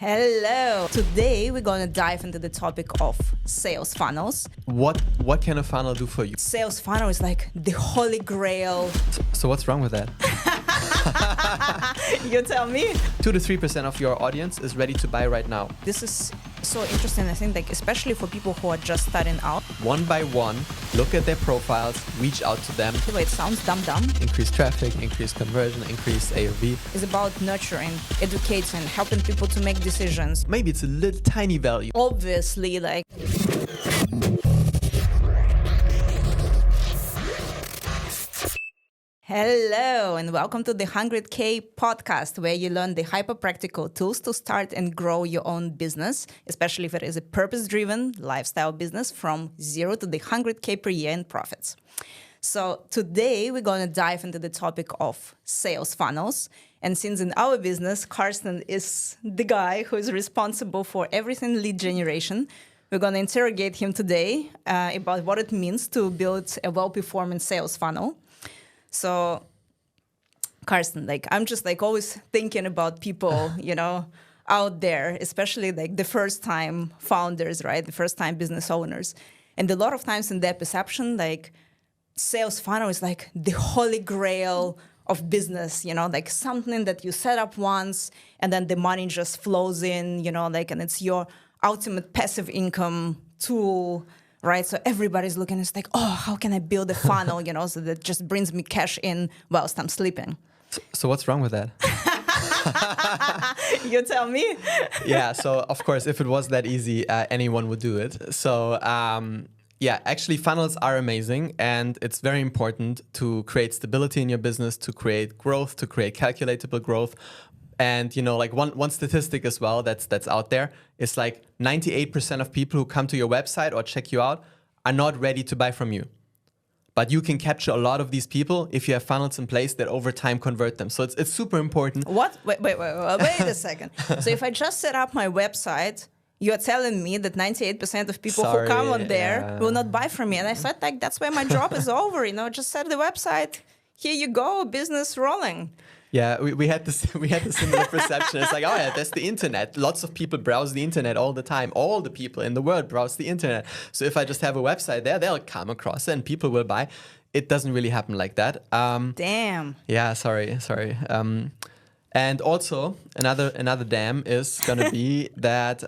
Hello. Today we're going to dive into the topic of sales funnels. What can a funnel do for you? Sales funnel is like the holy grail. So what's wrong with that? You tell me. 2 to 3% of your audience is ready to buy right now. This is so interesting, I think, like especially for people who are just starting out. One by one, look at their profiles, reach out to them. It sounds dumb. Increase traffic, increase conversion, increase AOV. It's about nurturing, educating, helping people to make decisions. Maybe it's a little tiny value. Obviously, like... Hello and welcome to the 100K podcast, where you learn the hyper-practical tools to start and grow your own business, especially if it is a purpose-driven lifestyle business from 0 to the 100K per year in profits. So today we're going to dive into the topic of sales funnels. And since in our business, Karsten is the guy who is responsible for everything lead generation, we're going to interrogate him today about what it means to build a well-performing sales funnel. So, Karsten, I'm just always thinking about people, out there, especially the first-time founders, right? The first-time business owners. And a lot of times in their perception, sales funnel is the holy grail of business, something that you set up once and then the money just flows in, and it's your ultimate passive income tool. Right, so everybody's looking. It's how can I build a funnel, so that just brings me cash in whilst I'm sleeping. So what's wrong with that? You tell me. Yeah. So of course, if it was that easy, anyone would do it. So actually, funnels are amazing, and it's very important to create stability in your business, to create growth, to create calculatable growth. And, one statistic as well that's out there is 98% of people who come to your website or check you out are not ready to buy from you. But you can capture a lot of these people if you have funnels in place that over time convert them. So it's super important. What? Wait a second. So if I just set up my website, you're telling me that 98% of people who come on there will not buy from me. And I said, that's where my job is over. Just set the website. Here you go, business rolling. Yeah, we had the similar perception. It's that's the internet. Lots of people browse the internet all the time. All the people in the world browse the internet. So if I just have a website there, they'll come across it and people will buy. It doesn't really happen like that. Damn. Yeah, sorry. And also another damn is gonna be that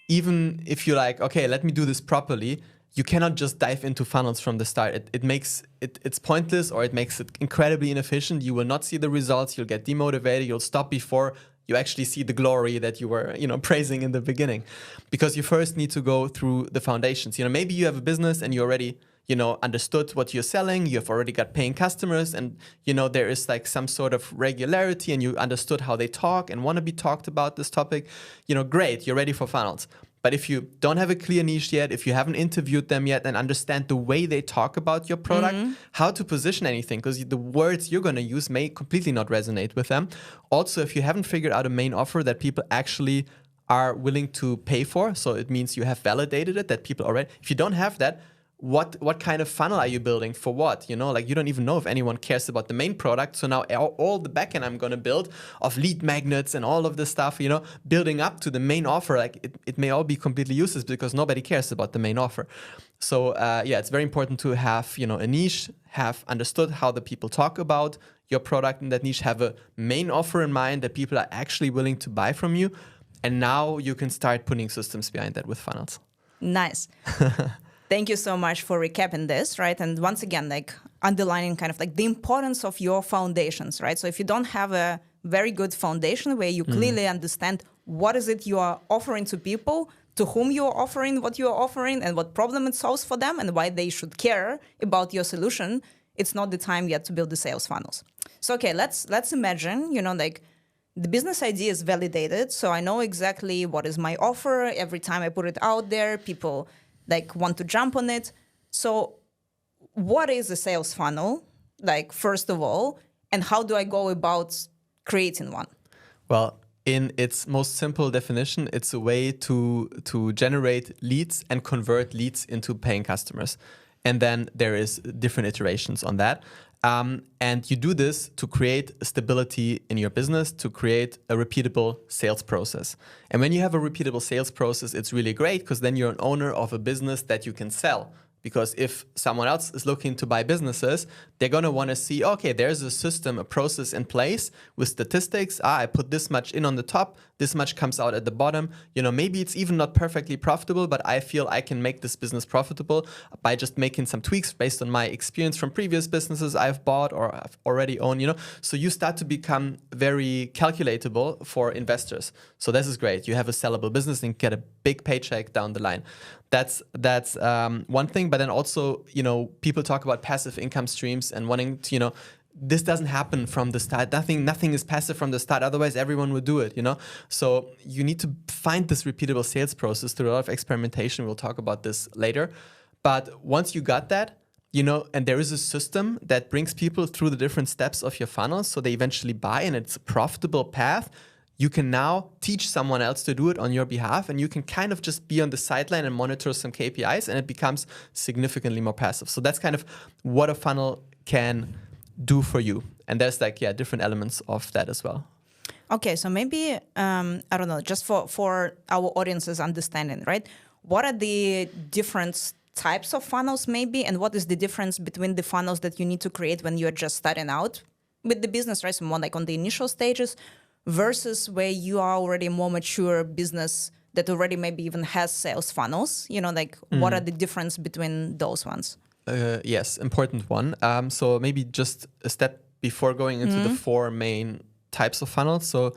even if you're okay, let me do this properly, you cannot just dive into funnels from the start. It's pointless, or it makes it incredibly inefficient. You will not see the results. You'll get demotivated. You'll stop before you actually see the glory that you were, praising in the beginning, because you first need to go through the foundations. Maybe you have a business and you already, understood what you're selling. You've already got paying customers, and there is some sort of regularity, and you understood how they talk and want to be talked about this topic. Great. You're ready for funnels. But if you don't have a clear niche yet, if you haven't interviewed them yet and understand the way they talk about your product, how to position anything, because the words you're going to use may completely not resonate with them. Also, if you haven't figured out a main offer that people actually are willing to pay for, so it means you have validated it, that people already, if you don't have that, what kind of funnel are you building for what? You don't even know if anyone cares about the main product. So now all the backend I'm going to build of lead magnets and all of this stuff, building up to the main offer, it may all be completely useless because nobody cares about the main offer. So it's very important to have, a niche, have understood how the people talk about your product in that niche, have a main offer in mind that people are actually willing to buy from you. And now you can start putting systems behind that with funnels. Nice. Thank you so much for recapping this, right? And once again, underlining kind of the importance of your foundations, right? So if you don't have a very good foundation where you clearly understand what is it you are offering to people, to whom you are offering what you are offering, and what problem it solves for them, and why they should care about your solution, it's not the time yet to build the sales funnels. So, okay, let's imagine, the business idea is validated. So I know exactly what is my offer. Every time I put it out there, people want to jump on it. So what is a sales funnel, first of all, and how do I go about creating one? Well, in its most simple definition, it's a way to generate leads and convert leads into paying customers. And then there is different iterations on that. And you do this to create stability in your business, to create a repeatable sales process. And when you have a repeatable sales process, it's really great because then you're an owner of a business that you can sell. Because if someone else is looking to buy businesses, they're going to want to see, okay, there's a system, a process in place with statistics. I put this much in on the top, this much comes out at the bottom. Maybe it's even not perfectly profitable, but I feel I can make this business profitable by just making some tweaks based on my experience from previous businesses I've bought or I've already owned, So you start to become very calculatable for investors. So this is great. You have a sellable business and get a big paycheck down the line. That's one thing. But then also, people talk about passive income streams and wanting to, this doesn't happen from the start. Nothing is passive from the start. Otherwise, everyone would do it, So you need to find this repeatable sales process through a lot of experimentation. We'll talk about this later. But once you got that, and there is a system that brings people through the different steps of your funnel so they eventually buy and it's a profitable path, you can now teach someone else to do it on your behalf, and you can kind of just be on the sideline and monitor some KPIs, and it becomes significantly more passive. So that's kind of what a funnel can do for you. And there's different elements of that as well. Okay, so maybe, I don't know, just for our audience's understanding, right? What are the different types of funnels maybe, and what is the difference between the funnels that you need to create when you're just starting out with the business, right? So more like on the initial stages, versus where you are already a more mature business that already maybe even has sales funnels, what are the difference between those ones? Yes, important one. So maybe just a step before going into the four main types of funnels. So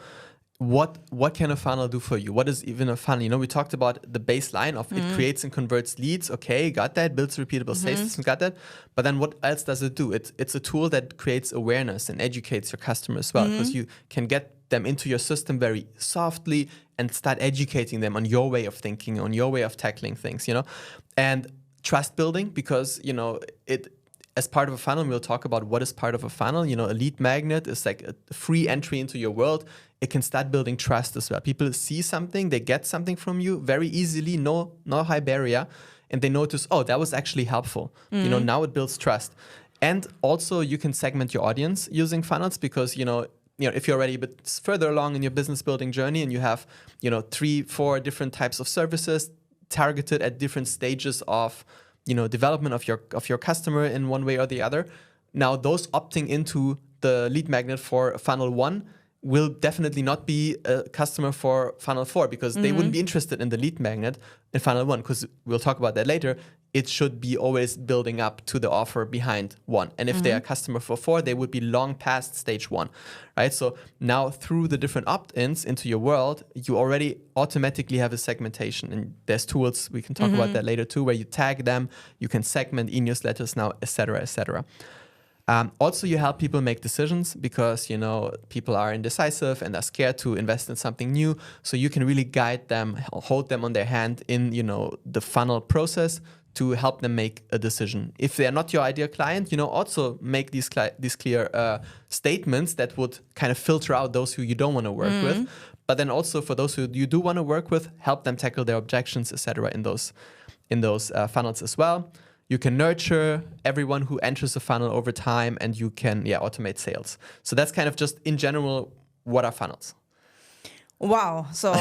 what can a funnel do for you? What is even a funnel? We talked about the baseline of it creates and converts leads. Okay, got that. Builds repeatable sales system, got that. But then what else does it do? It's a tool that creates awareness and educates your customers as well, because you can get them into your system very softly and start educating them on your way of thinking, on your way of tackling things, and trust building, because, it as part of a funnel, we'll talk about what is part of a funnel. A lead magnet is like a free entry into your world. It can start building trust as well. People see something, they get something from you very easily, no high barrier, and they notice, oh, that was actually helpful. Now it builds trust. And also you can segment your audience using funnels, because, if you're already a bit further along in your business building journey and you have, 3-4 different types of services targeted at different stages of, development of your customer in one way or the other. Now, those opting into the lead magnet for funnel 1 will definitely not be a customer for funnel 4, because they wouldn't be interested in the lead magnet in funnel 1, because we'll talk about that later. It should be always building up to the offer behind 1. And if they are a customer for 4, they would be long past stage 1, right? So now through the different opt-ins into your world, you already automatically have a segmentation. And there's tools, we can talk about that later too, where you tag them, you can segment e-newsletters now, etc., etc. Also, you help people make decisions, because, people are indecisive and are scared to invest in something new. So you can really guide them, hold them on their hand in, the funnel process to help them make a decision. If they're not your ideal client, also make these clear statements that would kind of filter out those who you don't want to work with. But then also for those who you do want to work with, help them tackle their objections, etc. in those funnels as well. You can nurture everyone who enters a funnel over time, and you can automate sales. So that's kind of just in general, what are funnels? Wow. So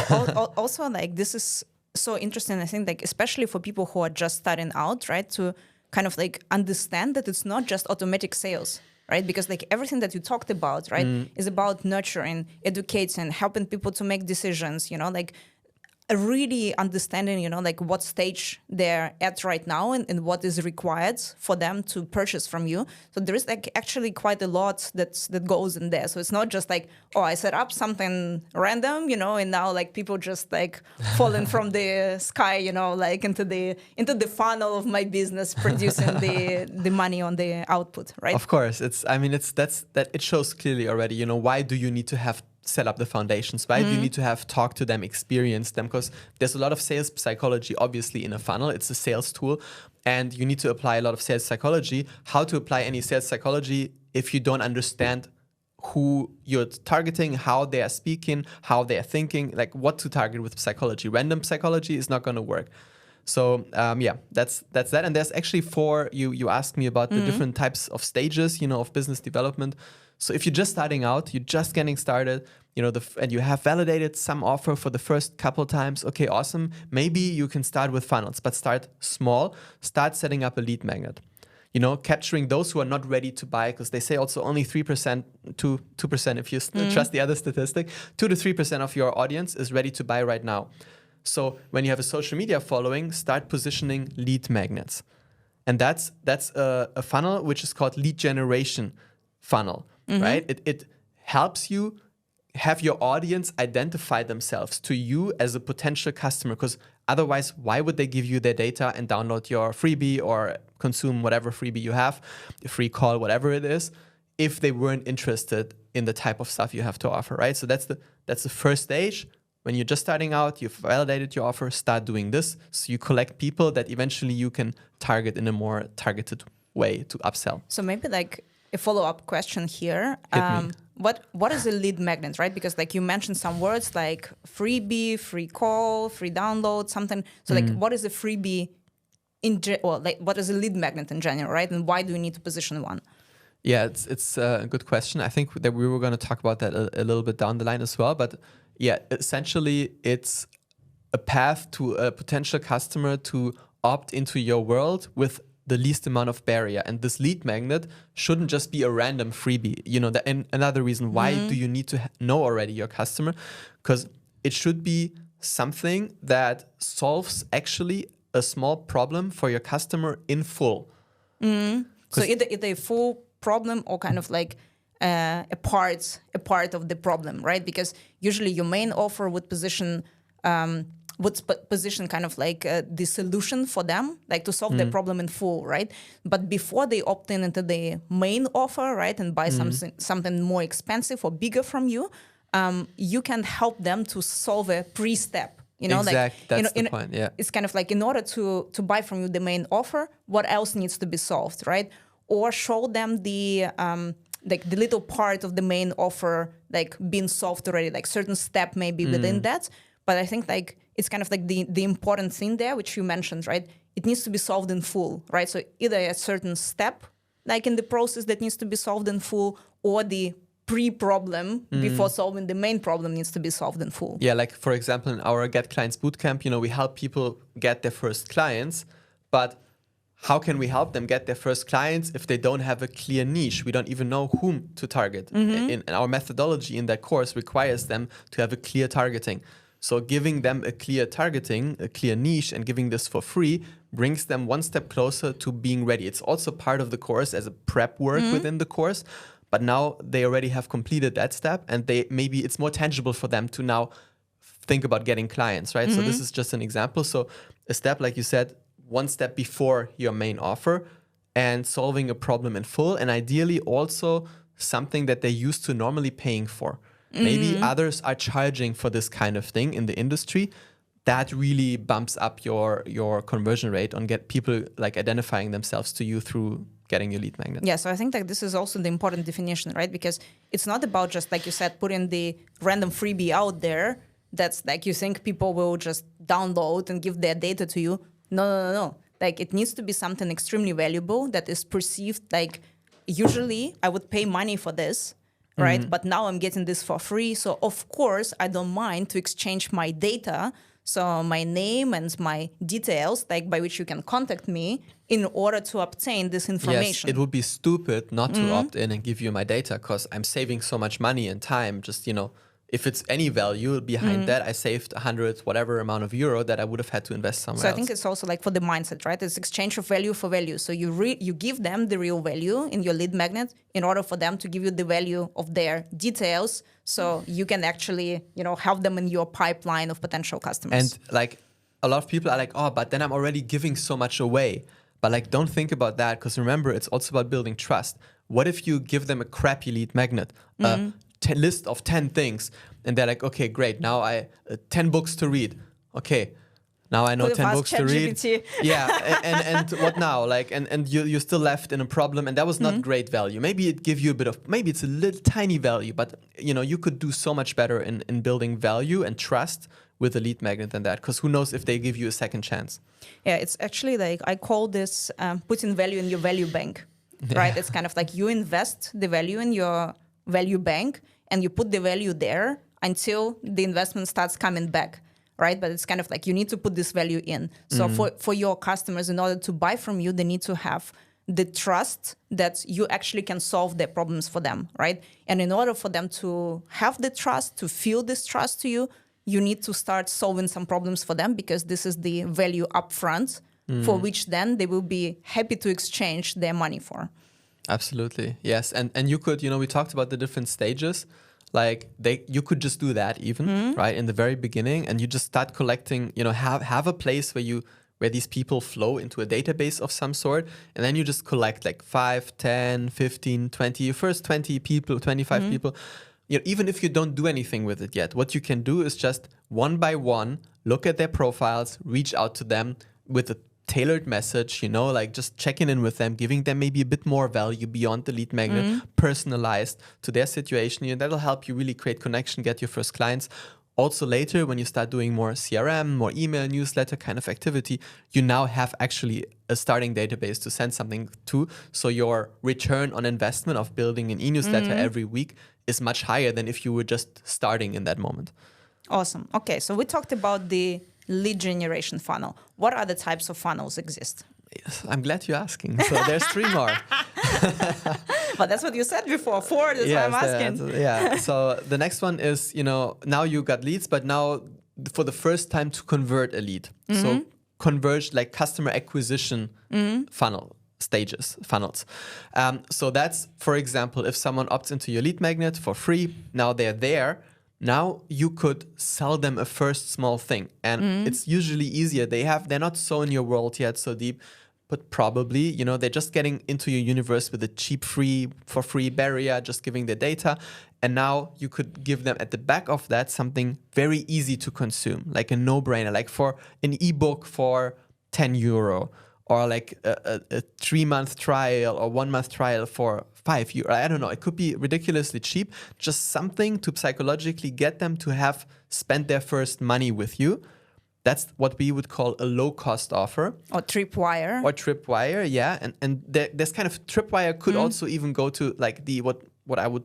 also this is so interesting. I think especially for people who are just starting out, right, to kind of understand that it's not just automatic sales, right? Because everything that you talked about, right, is about nurturing, educating, helping people to make decisions, really understanding, what stage they're at right now and what is required for them to purchase from you. So there is actually quite a lot that goes in there. So it's not just I set up something random, and now people just falling from the sky, into the funnel of my business, producing the money on the output, right? Of course, it shows clearly already. Why do you need to have set up the foundations? Why do you need to have talked to them, experienced them? Because there's a lot of sales psychology, obviously, in a funnel. It's a sales tool, and you need to apply a lot of sales psychology. How to apply any sales psychology if you don't understand who you're targeting, how they are speaking, how they are thinking, what to target with psychology. Random psychology is not going to work. So that's that. And there's actually 4. You asked me about the different types of stages, of business development. So if you're just starting out, you're just getting started, and you have validated some offer for the first couple times. Okay, awesome. Maybe you can start with funnels, but start small. Start setting up a lead magnet. Capturing those who are not ready to buy, because they say also only 3% to 2%, if you trust the other statistic, 2 to 3% of your audience is ready to buy right now. So when you have a social media following, start positioning lead magnets. And that's a funnel which is called lead generation funnel, right? It helps you have your audience identify themselves to you as a potential customer, because otherwise, why would they give you their data and download your freebie or consume whatever freebie you have, a free call, whatever it is, if they weren't interested in the type of stuff you have to offer, right? So that's the first stage. When you're just starting out, you've validated your offer, start doing this. So you collect people that eventually you can target in a more targeted way to upsell. So maybe like a follow-up question here. Hit me. What is a lead magnet, right? Because like you mentioned some words like freebie, free call, free download, something. So like what is a freebie what is a lead magnet in general, right? And why do you need to position one? Yeah, it's a good question. I think that we were going to talk about that a little bit down the line as well. But yeah, essentially it's a path to a potential customer to opt into your world with the least amount of barrier. And this lead magnet shouldn't just be a random freebie. And another reason why do you need to know already your customer? Because it should be something that solves actually a small problem for your customer in full. So either a full problem or kind of like a part of the problem, right? Because usually your main offer would position kind of like the solution for them, like to solve their problem in full, right? But before they opt in into the main offer, right, and buy something more expensive or bigger from you, you can help them to solve a pre-step. That's the point. Yeah, it's kind of like in order to buy from you the main offer, what else needs to be solved, right? Or show them the little part of the main offer like being solved already, like certain step maybe within that. But I think like it's kind of like the important thing there, which you mentioned, right? It needs to be solved in full, right? So either a certain step like in the process that needs to be solved in full, or the pre-problem before solving the main problem needs to be solved in full. Yeah, like for example, in our Get Clients Bootcamp, we help people get their first clients, but how can we help them get their first clients if they don't have a clear niche? We don't even know whom to target. In our methodology in that course requires them to have a clear targeting. So giving them a clear targeting, a clear niche, and giving this for free brings them one step closer to being ready. It's also part of the course as a prep work within the course. But now they already have completed that step, and maybe it's more tangible for them to now think about getting clients, right? So this is just an example. So a step, like you said, one step before your main offer, and solving a problem in full, and ideally also something that they're used to normally paying for. Maybe others are charging for this kind of thing in the industry. That really bumps up your conversion rate on get people like identifying themselves to you through getting your lead magnet. Yeah, so I think that this is also the important definition, right? Because it's not about just, like you said, putting the random freebie out there that's like you think people will just download and give their data to you. No. Like it needs to be something extremely valuable that is perceived like, usually I would pay money for this, right? But now I'm getting this for free. So of course, I don't mind to exchange my data, so my name and my details, like by which you can contact me in order to obtain this information. Yes, it would be stupid not to opt in and give you my data, because I'm saving so much money and time. Just, if it's any value behind that, I saved 100 whatever amount of euro that I would have had to invest somewhere So else. I think it's also like for the mindset, right? It's exchange of value for value. So you give them the real value in your lead magnet in order for them to give you the value of their details. So you can actually, help them in your pipeline of potential customers. And like a lot of people are like, oh, but then I'm already giving so much away. But like, don't think about that, because remember, it's also about building trust. What if you give them a crappy lead magnet, a list of 10 things, and they're like, okay, great, now I 10 books to read. Okay, now I know 10 books to read. Yeah, and what now? Like, and you're still left in a problem, and that was not great value. Maybe it give you a bit of, maybe it's a little tiny value, but you could do so much better in building value and trust with a lead magnet than that, because who knows if they give you a second chance. Yeah, it's actually like, I call this putting value in your value bank, right? It's kind of like you invest the value in your value bank and you put the value there until the investment starts coming back, right? But it's kind of like you need to put this value in. So for your customers, in order to buy from you, they need to have the trust that you actually can solve their problems for them, right? And in order for them to have the trust, to feel this trust to you, you need to start solving some problems for them, because this is the value upfront for which then they will be happy to exchange their money for. Absolutely, yes. And you could, we talked about the different stages. Like you could just do that even, right, in the very beginning, and you just start collecting, have a place where these people flow into a database of some sort, and then you just collect like 5, 10, 15, 20, your first 20 people, 25 people. Even if you don't do anything with it yet, what you can do is just one by one, look at their profiles, reach out to them with a tailored message, like just checking in with them, giving them maybe a bit more value beyond the lead magnet, personalized to their situation. That'll help you really create connection, get your first clients. Also later, when you start doing more CRM, more email, newsletter kind of activity, you now have actually a starting database to send something to. So your return on investment of building an e-newsletter every week is much higher than if you were just starting in that moment. Awesome. Okay, so we talked about the lead generation funnel. What other types of funnels exist? Yes, I'm glad you're asking. So there's 3 more. But that's what you said before. 4, that's why I'm asking. Yeah. So the next one is, now you got leads, but now for the first time to convert a lead. So converge, like customer acquisition funnels. So that's, for example, if someone opts into your lead magnet for free, now they're there. Now you could sell them a first small thing, and it's usually easier. They're not so in your world yet, so deep, but probably, they're just getting into your universe with a cheap free barrier, just giving their data. And now you could give them at the back of that something very easy to consume, like a no-brainer, like for an ebook for €10, or like a 3-month trial or 1-month trial for €5. I don't know. It could be ridiculously cheap. Just something to psychologically get them to have spent their first money with you. That's what we would call a low-cost offer. Or tripwire. Yeah. And there's kind of tripwire could also even go to like what I would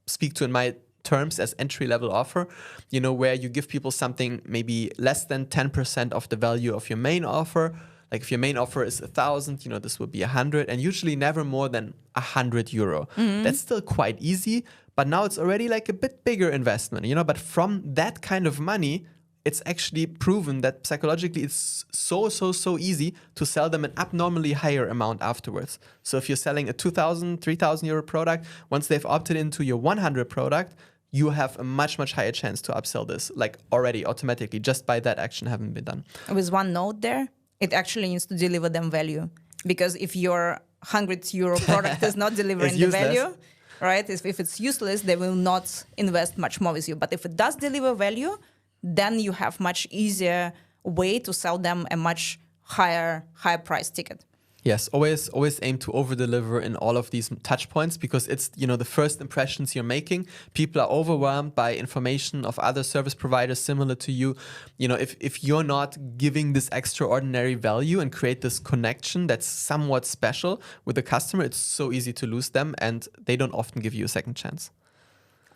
speak to in my terms as entry-level offer, where you give people something maybe less than 10% of the value of your main offer. Like if your main offer is 1,000, this would be 100, and usually never more than €100. That's still quite easy, but now it's already like a bit bigger investment, But from that kind of money, it's actually proven that psychologically it's so easy to sell them an abnormally higher amount afterwards. So if you're selling a 2,000, 3,000 euro product, once they've opted into your 100 product, you have a much higher chance to upsell this, like already automatically, just by that action having been done. With one note there, it actually needs to deliver them value, because if your €100 product is not delivering the value, right? If it's useless, they will not invest much more with you. But if it does deliver value, then you have much easier way to sell them a much higher price ticket. Yes, always aim to over-deliver in all of these touch points, because it's, the first impressions you're making. People are overwhelmed by information of other service providers similar to you. If you're not giving this extraordinary value and create this connection that's somewhat special with the customer, it's so easy to lose them, and they don't often give you a second chance.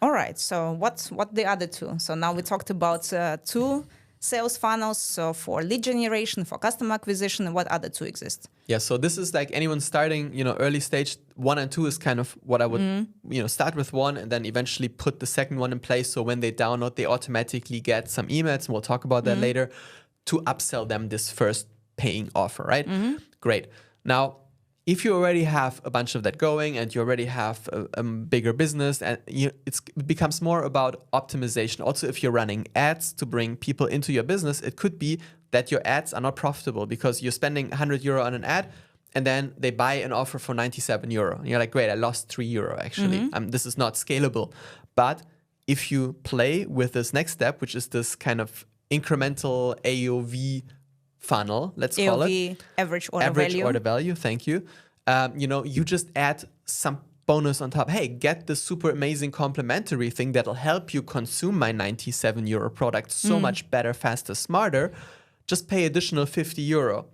All right, so what the other 2? So now we talked about 2 sales funnels. So for lead generation, for customer acquisition, what other 2 exist? Yeah, so this is like anyone starting, early stage. 1 and 2 is kind of what I would, start with 1 and then eventually put the second one in place. So when they download, they automatically get some emails, and we'll talk about that later, to upsell them this first paying offer, right? Great. Now, if you already have a bunch of that going and you already have a bigger business, and it becomes more about optimization. Also, if you're running ads to bring people into your business, it could be that your ads are not profitable because you're spending €100 on an ad, and then they buy an offer for €97. And you're like, great, I lost €3 actually. This is not scalable. But if you play with this next step, which is this kind of incremental AOV funnel, let's call it. Average order value. Thank you. You just add some bonus on top. Hey, get this super amazing complimentary thing that'll help you consume my 97 euro product so much better, faster, smarter. Just pay additional 50 euro.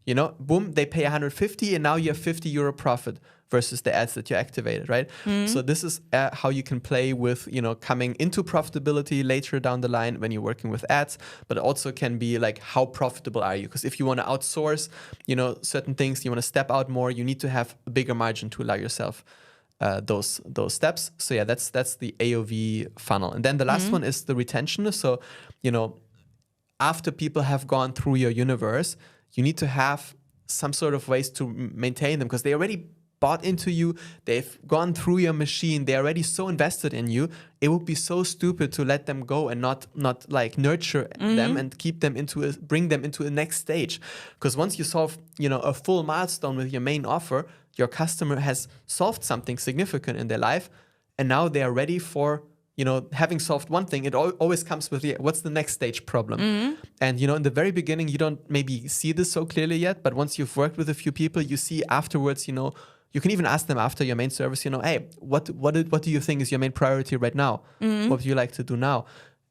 You know, boom, they pay 150 and now you have 50 euro profit versus the ads that you activated, right? So this is how you can play with, you know, coming into profitability later down the line when you're working with ads, but it also can be like, how profitable are you? Because if you want to outsource, you know, certain things, you want to step out more, you need to have a bigger margin to allow yourself those steps. So yeah, that's the AOV funnel. And then the last one is the retention. So, you know, after people have gone through your universe, you need to have some sort of ways to maintain them because they already bought into you. They've gone through your machine. They're already so invested in you. It would be so stupid to let them go and not like nurture them and keep them bring them into the next stage. Because once you solve, you know, a full milestone with your main offer, your customer has solved something significant in their life, and now they are ready for, you know, having solved one thing, it always comes with, what's the next stage problem? And, you know, in the very beginning, you don't maybe see this so clearly yet, but once you've worked with a few people, you see afterwards, you know, you can even ask them after your main service, you know, hey, what do you think is your main priority right now? What would you like to do now?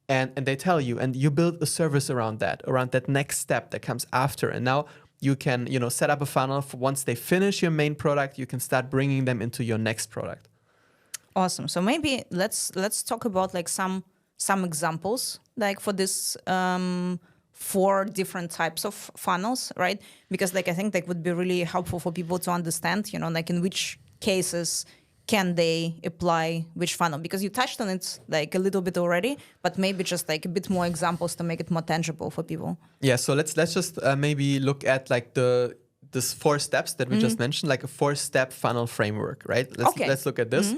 And they tell you, and you build a service around that next step that comes after. And now you can, you know, set up a funnel for once they finish your main product, you can start bringing them into your next product. Awesome. So maybe let's talk about like some examples like for this 4 different types of funnels, right? Because like I think that would be really helpful for people to understand, you know, like in which cases can they apply which funnel? Because you touched on it like a little bit already, but maybe just like a bit more examples to make it more tangible for people. Yeah. So let's just maybe look at like this 4 steps that we just mentioned, like a 4-step funnel framework, right? Let's look at this.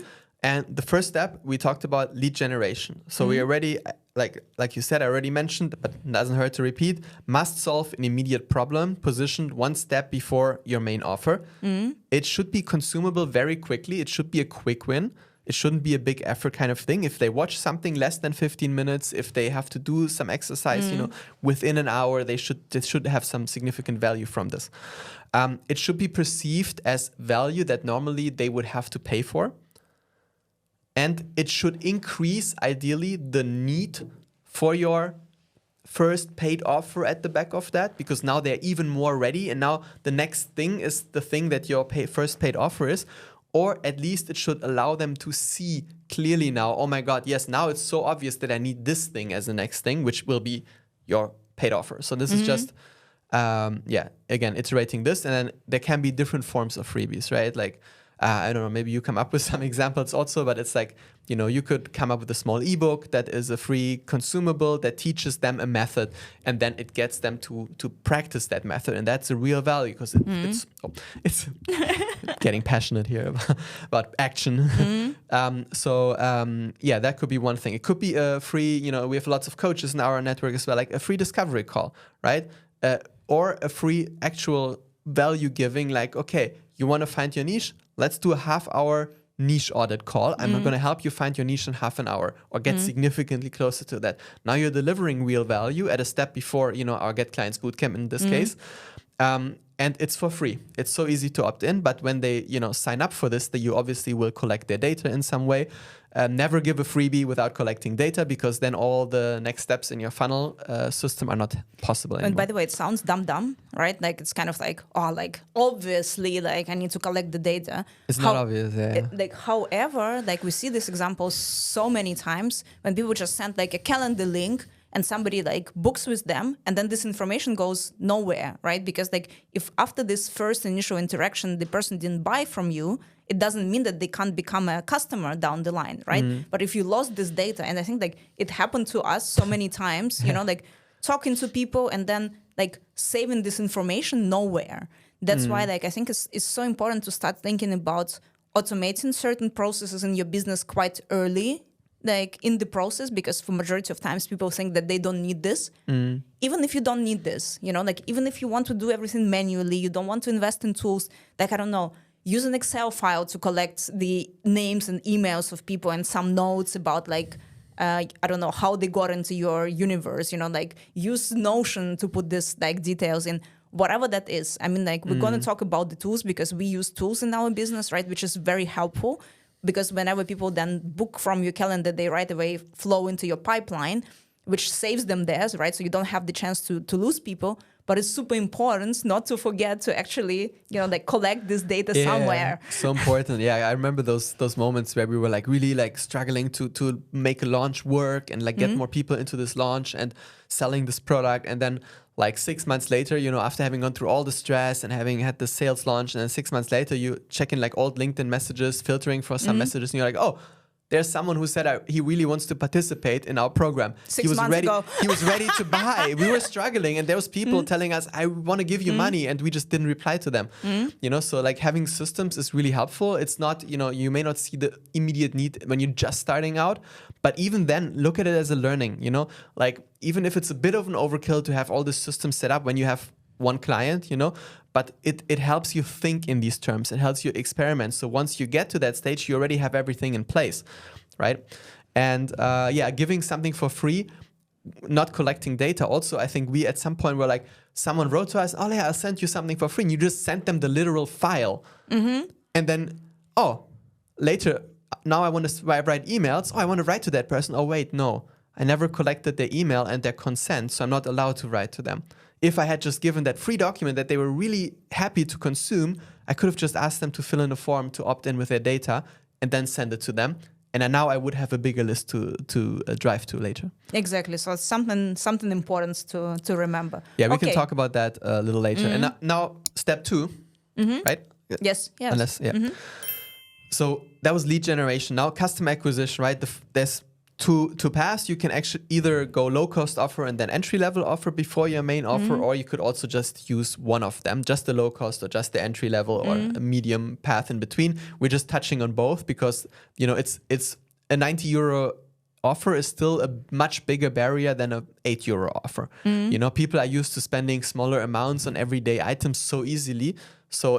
And the first step, we talked about lead generation. So we already, like you said, I already mentioned, but it doesn't hurt to repeat, must solve an immediate problem positioned 1 step before your main offer. It should be consumable very quickly. It should be a quick win. It shouldn't be a big effort kind of thing. If they watch something less than 15 minutes, if they have to do some exercise, you know, within an hour, they should have some significant value from this. It should be perceived as value that normally they would have to pay for. And it should increase, ideally, the need for your first paid offer at the back of that, because now they're even more ready. And now the next thing is the thing that your first paid offer is. Or at least it should allow them to see clearly now, oh my God, yes, now it's so obvious that I need this thing as the next thing, which will be your paid offer. So this is just, again, iterating this. And then there can be different forms of freebies, right? Like, I don't know, maybe you come up with some examples also, but it's like, you know, you could come up with a small ebook that is a free consumable that teaches them a method, and then it gets them to practice that method. And that's a real value because it's getting passionate here about action. That could be one thing. It could be a free, you know, we have lots of coaches in our network as well, like a free discovery call, right? Or a free actual value giving, like, okay, you want to find your niche? Let's do a half-hour niche audit call. I'm going to help you find your niche in half an hour or get significantly closer to that. Now you're delivering real value at a step before, you know, our Get Clients Bootcamp in this case. And it's for free. It's so easy to opt in, but when they, you know, sign up for this, you obviously will collect their data in some way. Never give a freebie without collecting data, because then all the next steps in your funnel system are not possible anymore. And by the way, it sounds dumb, right? Like it's kind of like, oh, like obviously, like I need to collect the data. It's not obvious, yeah. However, like we see this example so many times when people just send like a calendar link and somebody like books with them, and then this information goes nowhere, right? Because like if after this first initial interaction, the person didn't buy from you, it doesn't mean that they can't become a customer down the line, right? But if you lost this data, and I think like it happened to us so many times, you know, like talking to people and then like saving this information nowhere. That's why like I think it's so important to start thinking about automating certain processes in your business quite early, like in the process, because for majority of times people think that they don't need this. Even if you don't need this, you know, like even if you want to do everything manually, you don't want to invest in tools, like I don't know, use an Excel file to collect the names and emails of people and some notes about like, I don't know, how they got into your universe, you know, like use Notion to put this like details in. whatever that is. I mean, like, we're going to talk about the tools because we use tools in our business, right? Which is very helpful because whenever people then book from your calendar, they right away flow into your pipeline, which saves them theirs, right? So you don't have the chance to lose people. But it's super important not to forget to actually, like collect this data somewhere. So important. Yeah, I remember those moments where we were like really like struggling to make a launch work and like get more people into this launch and selling this product. And then like 6 months later, after having gone through all the stress and having had the sales launch, and then 6 months later, you check in like old LinkedIn messages, filtering for some messages, and you're like, oh, there's someone who said he really wants to participate in our program. 6 months ago. He was ready to buy. We were struggling, and there was people telling us, I want to give you money, and we just didn't reply to them. So like having systems is really helpful. It's not, you may not see the immediate need when you're just starting out, but even then, look at it as a learning, like even if it's a bit of an overkill to have all this system set up when you have one client, but it helps you think in these terms. It helps you experiment. So once you get to that stage, you already have everything in place, right? And giving something for free, not collecting data. Also, I think we at some point were like, someone wrote to us, oh yeah, I'll send you something for free. And you just sent them the literal file. And then, later, now I want to write emails. Oh, I want to write to that person. Oh, wait, no. I never collected their email and their consent, so I'm not allowed to write to them. If I had just given that free document that they were really happy to consume, I could have just asked them to fill in a form to opt in with their data and then send it to them. And now I would have a bigger list to drive to later. Exactly. So it's something important to remember. Yeah, we can talk about that a little later. And now step 2, right? Yes. Unless, So that was lead generation. Now customer acquisition, right? There's to pass, you can actually either go low-cost offer and then entry-level offer before your main offer, or you could also just use one of them, just the low-cost or just the entry-level or a medium path in between. We're just touching on both because, it's a 90 euro offer is still a much bigger barrier than a 8 euro offer. People are used to spending smaller amounts on everyday items so easily. So,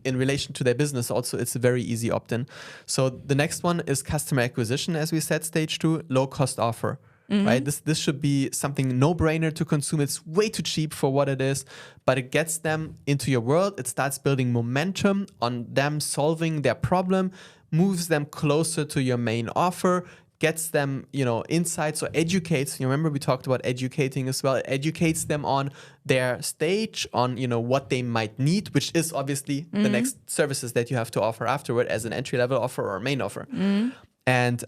in relation to their business also, it's a very easy opt-in. So the next one is customer acquisition, as we said, stage 2, low-cost offer, right? This should be something no-brainer to consume. It's way too cheap for what it is, but it gets them into your world. It starts building momentum on them solving their problem, moves them closer to your main offer, gets them, insights or educates. You remember we talked about educating as well. It educates them on their stage, on, what they might need, which is obviously the next services that you have to offer afterward as an entry-level offer or a main offer. And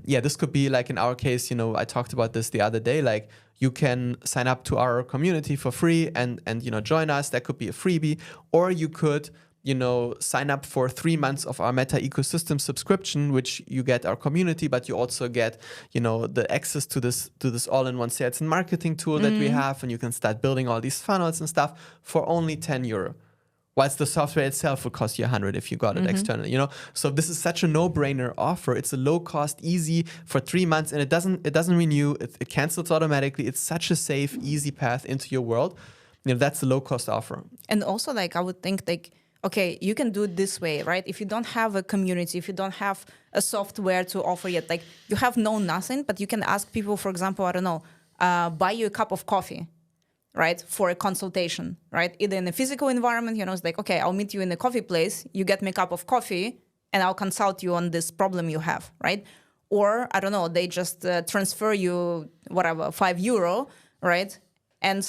this could be like in our case, I talked about this the other day, like you can sign up to our community for free and join us. That could be a freebie, or you could sign up for 3 months of our Meta ecosystem subscription, which you get our community, but you also get, the access to this all-in-one sales and marketing tool that we have, and you can start building all these funnels and stuff for only 10 euro. Whilst the software itself would cost you 100 if you got it externally, So this is such a no-brainer offer. It's a low-cost, easy for 3 months, and it doesn't renew. It cancels automatically. It's such a safe, easy path into your world. That's the low-cost offer. And also, I would think, okay, you can do it this way, right? If you don't have a community, if you don't have a software to offer yet, you have known nothing, but you can ask people, for example, I don't know, buy you a cup of coffee, right? For a consultation, right? Either in a physical environment, it's like, okay, I'll meet you in a coffee place, you get me a cup of coffee, and I'll consult you on this problem you have, right? Or, I don't know, they just transfer you, whatever, 5 euro, right? And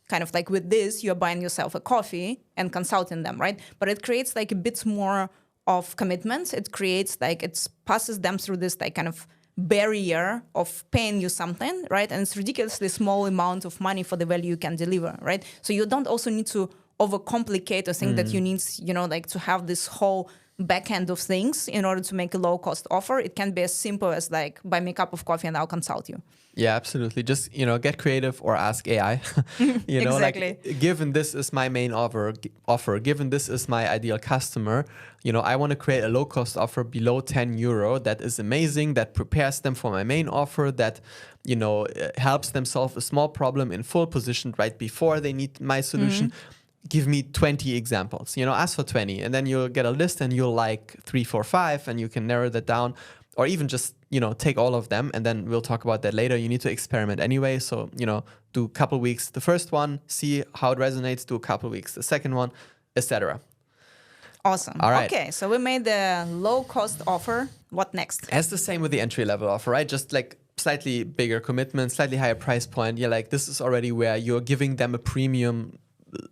kind of like with this, you're buying yourself a coffee and consulting them, right? But it creates a bit more of commitment. It creates it passes them through this kind of barrier of paying you something, right? And it's ridiculously small amount of money for the value you can deliver, right? So you don't also need to overcomplicate or think that you need, to have this whole back end of things in order to make a low cost offer. It can be as simple as buy me a cup of coffee and I'll consult you. Yeah, absolutely. Just, get creative or ask AI. Exactly. Given this is my main offer, given this is my ideal customer, I want to create a low-cost offer below 10 euro that is amazing, that prepares them for my main offer, that, helps them solve a small problem in full position right before they need my solution. Give me 20 examples, ask for 20, and then you'll get a list and you'll like 3, 4, 5, and you can narrow that down. or even just, take all of them, and then we'll talk about that later. You need to experiment anyway. So, do a couple weeks the first one, see how it resonates, do a couple weeks the second one, etc. Awesome. All right. Okay, so we made the low-cost offer. What next? As the same with the entry-level offer, right? Just like slightly bigger commitment, slightly higher price point. Yeah, like this is already where you're giving them a premium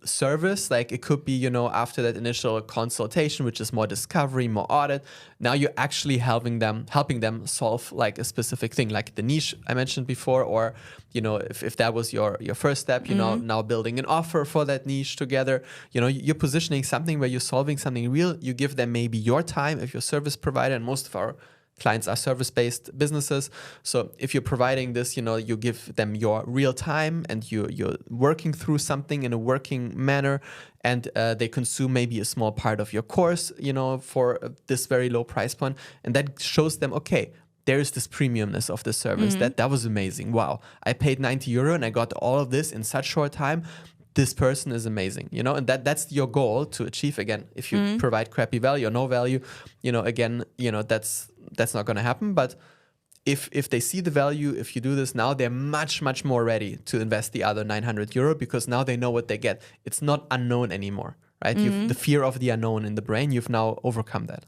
service. Like it could be, after that initial consultation, which is more discovery, more audit. Now you're actually helping them solve like a specific thing, like the niche I mentioned before, or, if that was your first step, now building an offer for that niche together. You're positioning something where you're solving something real. You give them maybe your time if you're a service provider, and most of our clients are service-based businesses. So if you're providing this, you give them your real time, and you're working through something in a working manner, and they consume maybe a small part of your course, for this very low price point. And that shows them, okay, there is this premiumness of the service. That was amazing. Wow, I paid 90 euro and I got all of this in such short time. This person is amazing, and that's your goal to achieve. Again, if you provide crappy value or no value, that's not going to happen. But if they see the value, if you do this now, they're much, much more ready to invest the other 900 euro, because now they know what they get. It's not unknown anymore, right? You've the fear of the unknown in the brain. You've now overcome that.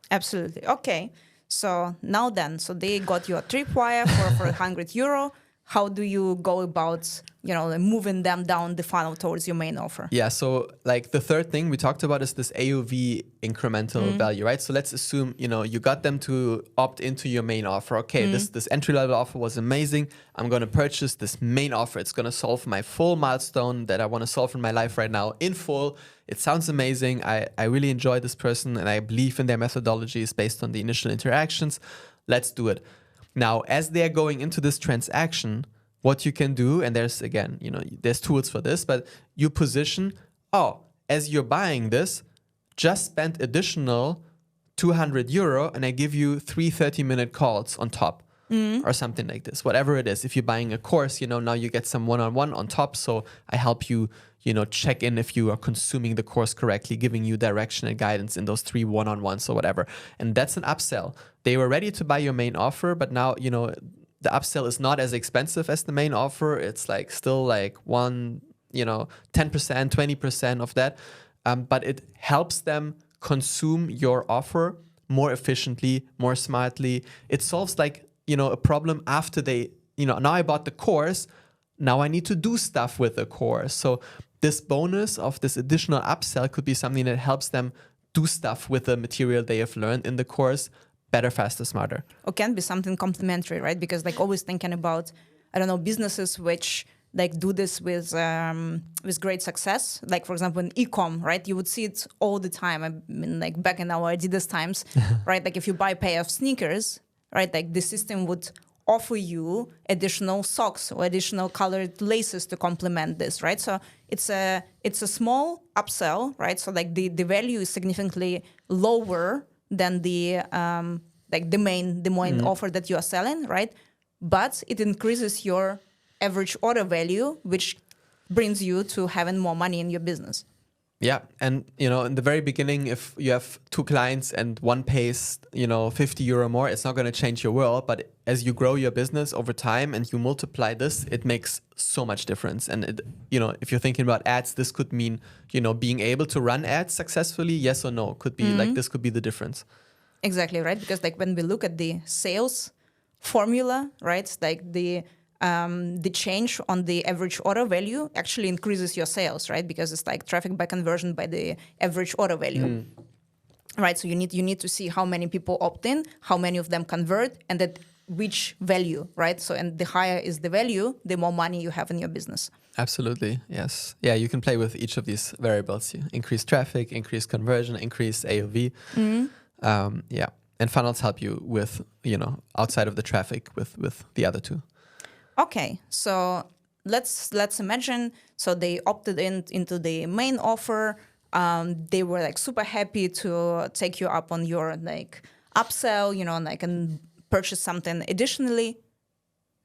Absolutely. Okay. So now then, so they got your tripwire for 100 euro. How do you go about, moving them down the funnel towards your main offer? Yeah, so like the third thing we talked about is this AOV incremental value, right? So let's assume, you got them to opt into your main offer. Okay, this entry-level offer was amazing. I'm going to purchase this main offer. It's going to solve my full milestone that I want to solve in my life right now in full. It sounds amazing. I really enjoy this person, and I believe in their methodologies based on the initial interactions. Let's do it. Now, as they're going into this transaction, what you can do, and there's, again, there's tools for this, but you position, as you're buying this, just spend additional 200 euro and I give you 3 30-minute calls on top, or something like this, whatever it is. If you're buying a course, now you get some one-on-one on top. So I help you, check in if you are consuming the course correctly, giving you direction and guidance in those 3 one-on-ones or whatever. And that's an upsell. They were ready to buy your main offer, but now, the upsell is not as expensive as the main offer. It's like still like 10%, 20% of that. But it helps them consume your offer more efficiently, more smartly. It solves like, a problem after they, now I bought the course. Now I need to do stuff with the course. So this bonus of this additional upsell could be something that helps them do stuff with the material they have learned in the course better, faster, smarter. Or can be something complementary, right? Because like always thinking about, businesses which like do this with great success. Like for example, in e-com, right? You would see it all the time. I mean, like back in our Adidas times, right? Like if you buy a pair of sneakers, right? Like the system would offer you additional socks or additional colored laces to complement this, right? So it's a small upsell, right? So like the value is significantly lower than the main offer that you are selling, right? But it increases your average order value, which brings you to having more money in your business. Yeah, and in the very beginning, if you have 2 clients and one pays 50 euro more, it's not going to change your world. But as you grow your business over time and you multiply this, it makes so much difference. And it, if you're thinking about ads, this could mean being able to run ads successfully. Yes or no? Could be like this could be the difference. Exactly, right? Because like when we look at the sales formula, right? Like the change on the average order value actually increases your sales, right? Because it's like traffic by conversion by the average order value, right? So you need to see how many people opt in, how many of them convert, and at which value, right? So and the higher is the value, the more money you have in your business. Absolutely, yes. Yeah, you can play with each of these variables. You increase traffic, increase conversion, increase AOV. Yeah, and funnels help you with outside of the traffic with the other two. Okay, so let's imagine. So they opted into the main offer. They were like super happy to take you up on your like upsell, and purchase something additionally.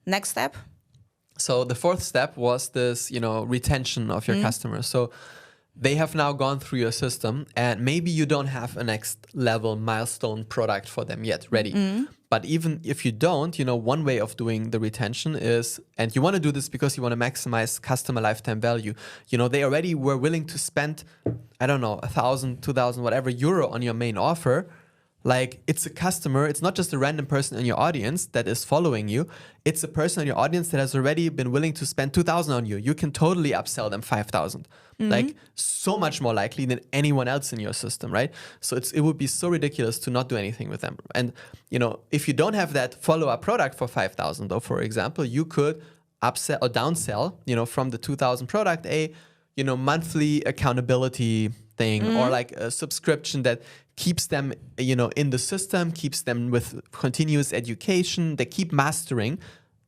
Next step. So the fourth step was this, retention of your customers. So they have now gone through your system, and maybe you don't have a next level milestone product for them yet ready. But even if you don't, one way of doing the retention is, and you want to do this because you want to maximize customer lifetime value. They already were willing to spend, I don't know, 1,000, 2,000, whatever euro on your main offer. Like, it's a customer, it's not just a random person in your audience that is following you. It's a person in your audience that has already been willing to spend 2,000 on you. You can totally upsell them 5,000. Like, so much more likely than anyone else in your system, right? So it would be so ridiculous to not do anything with them. And, if you don't have that follow-up product for 5,000, though, for example, you could upsell or downsell, from the 2,000 product, a, monthly accountability thing, or like a subscription that keeps them, in the system, keeps them with continuous education. They keep mastering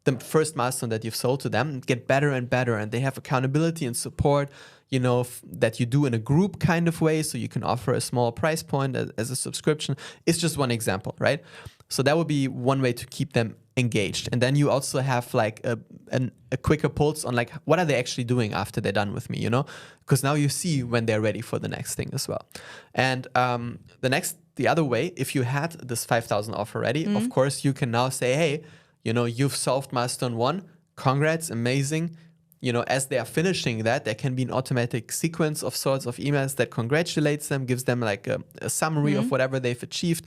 the first milestone that you've sold to them, get better and better, and they have accountability and support, that you do in a group kind of way, so you can offer a small price point as a subscription. It's just one example, right? So that would be one way to keep them engaged. And then you also have like a quicker pulse on like, what are they actually doing after they're done with me, Because now you see when they're ready for the next thing as well. And the other way, if you had this 5,000 offer ready, of course, you can now say, hey, you've solved milestone 1. Congrats, amazing. As they are finishing that, there can be an automatic sequence of sorts of emails that congratulates them, gives them like a summary of whatever they've achieved,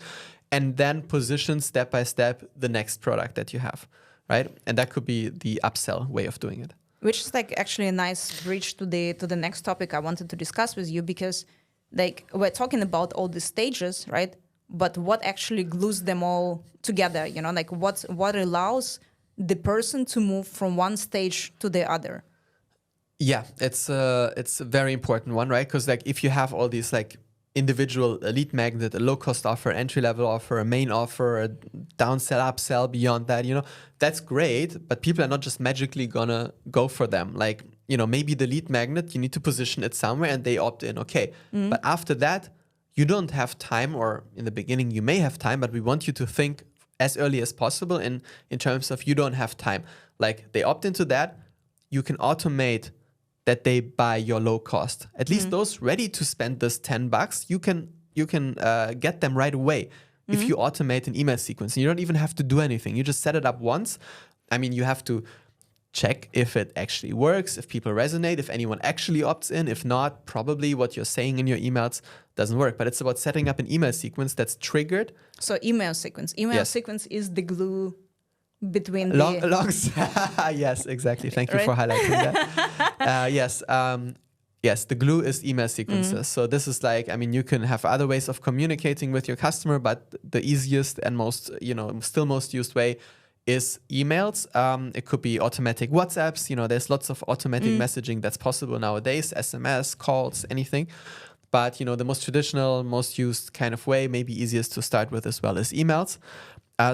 and then position step by step the next product that you have, right? And that could be the upsell way of doing it. Which is like actually a nice bridge to the next topic I wanted to discuss with you, because like we're talking about all the stages, right? But what actually glues them all together, like what allows the person to move from one stage to the other? Yeah, it's a very important one, right? Because like if you have all these like individual lead magnet, a low-cost offer, entry-level offer, a main offer, a downsell, upsell beyond that, that's great, but people are not just magically gonna go for them. Like, maybe the lead magnet, you need to position it somewhere and they opt in, okay. But after that, you don't have time, or in the beginning you may have time, but we want you to think as early as possible in terms of you don't have time. Like, they opt into that, you can automate that they buy your low cost. At least those ready to spend this $10, you can get them right away if you automate an email sequence. And you don't even have to do anything. You just set it up once. I mean, you have to check if it actually works, if people resonate, if anyone actually opts in. If not, probably what you're saying in your emails doesn't work. But it's about setting up an email sequence that's triggered. So email sequence. Sequence is the glue between yes, exactly. Thank you for highlighting that. Yes, the glue is email sequences. So this is like, you can have other ways of communicating with your customer, but the easiest and most, still most used way is emails. It could be automatic WhatsApps. There's lots of automatic messaging that's possible nowadays, SMS, calls, anything. But, the most traditional, most used kind of way, maybe easiest to start with as well, is emails.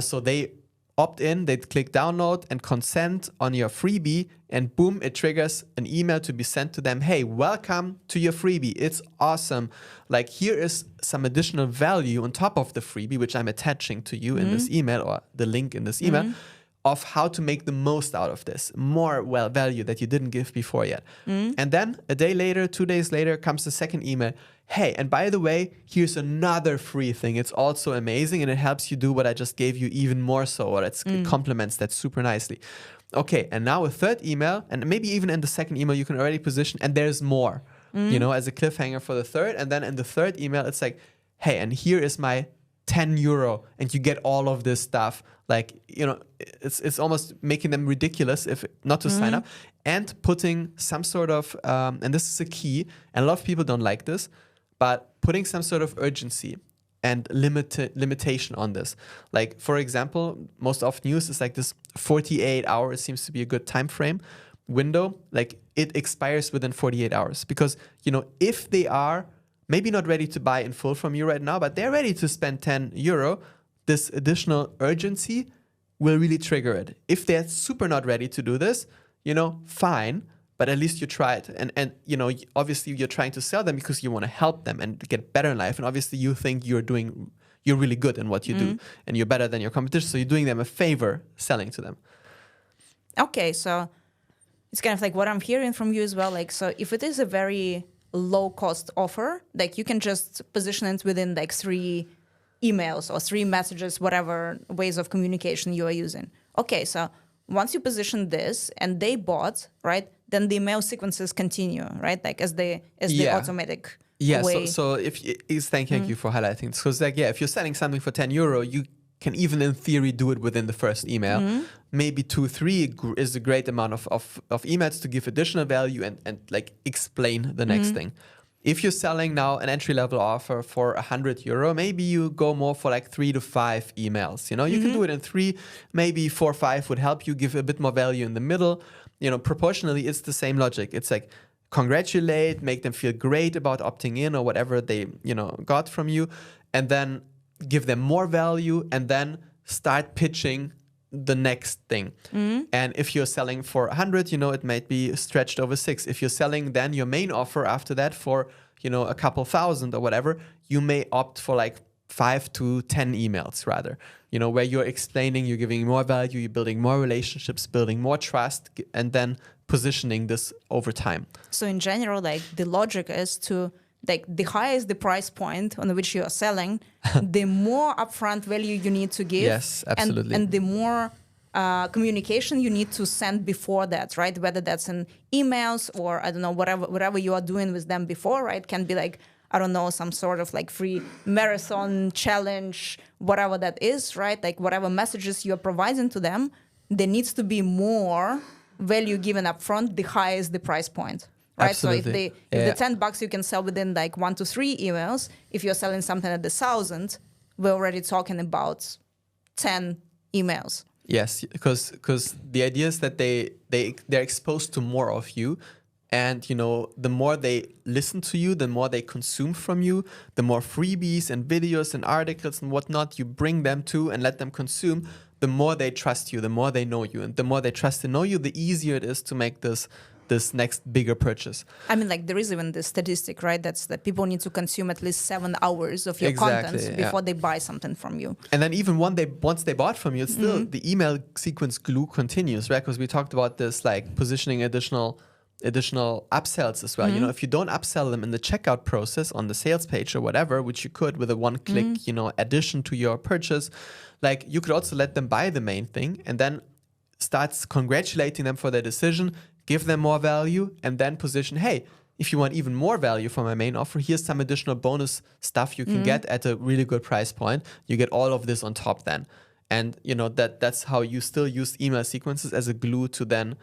So they opt in, they click download and consent on your freebie, and boom, it triggers an email to be sent to them. Hey, welcome to your freebie. It's awesome. Like, here is some additional value on top of the freebie, which I'm attaching to you in this email, or the link in this email, of how to make the most out of this. More value that you didn't give before yet. And then a day later, 2 days later, comes the second email. Hey, and by the way, here's another free thing. It's also amazing, and it helps you do what I just gave you even more so, or it complements that super nicely. Okay, and now a third email, and maybe even in the second email, you can already position, and there's more, as a cliffhanger for the third. And then in the third email, it's like, hey, and here is my €10, and you get all of this stuff. Like, it's almost making them ridiculous if not to sign up, and putting some sort of, and this is a key, and a lot of people don't like this, but putting some sort of urgency and limitation on this. Like, for example, most often used is like this 48 hours seems to be a good time frame window. Like, it expires within 48 hours because, if they are maybe not ready to buy in full from you right now, but they're ready to spend €10, this additional urgency will really trigger it. If they're super not ready to do this, fine, but at least you tried. And obviously you're trying to sell them because you want to help them and get better in life. And obviously you think you're really good in what you do and you're better than your competition. So you're doing them a favor selling to them. Okay, so it's kind of like what I'm hearing from you as well. Like, so if it is a very low cost offer, like you can just position it within like 3 emails or 3 messages, whatever ways of communication you are using. Okay, so once you position this and they bought, right, then the email sequences continue, right? Like as the automatic way. So thank you for highlighting this, because like if you're selling something for €10, you can even in theory do it within the first email. Maybe 2, 3 is a great amount of emails to give additional value and like explain the next thing. If you're selling now an entry-level offer for €100, maybe you go more for like 3 to 5 emails. You know, you can do it in 3, maybe 4 or 5 would help you give a bit more value in the middle. You know, proportionally, it's the same logic. It's like congratulate, make them feel great about opting in or whatever they, got from you, and then give them more value, and then start pitching the next thing. And if you're selling for 100, it might be stretched over 6. If you're selling then your main offer after that for, a couple thousand or whatever, you may opt for like 5 to 10 emails rather, where you're explaining, you're giving more value, you're building more relationships, building more trust, and then positioning this over time. So in general, like the logic is to, like the higher is the price point on which you are selling, the more upfront value you need to give. Yes, absolutely. And the more communication you need to send before that, right? Whether that's in emails or, I don't know, whatever you are doing with them before, right? Can be like, I don't know, some sort of like free marathon challenge, whatever that is, right? Like whatever messages you're providing to them, there needs to be more value given upfront, the higher is the price point. Right, absolutely. So if the $10 you can sell within like 1 to 3 emails, if you're selling something at 1,000, we're already talking about 10 emails. Yes, because the idea is that they're exposed to more of you, and the more they listen to you, the more they consume from you, the more freebies and videos and articles and whatnot you bring them to and let them consume, the more they trust you, the more they know you, and the more they trust and know you, the easier it is to make this next bigger purchase. I mean, like there is even this statistic, right? That's that people need to consume at least 7 hours of your content before they buy something from you. And then even once they bought from you, it's still the email sequence glue continues, right? Because we talked about this, like positioning additional upsells as well. If you don't upsell them in the checkout process on the sales page or whatever, which you could with a one-click, addition to your purchase, like you could also let them buy the main thing and then starts congratulating them for their decision, give them more value, and then position, hey, if you want even more value from my main offer, here's some additional bonus stuff you can get at a really good price point. You get all of this on top then. And that's how you still use email sequences as a glue to then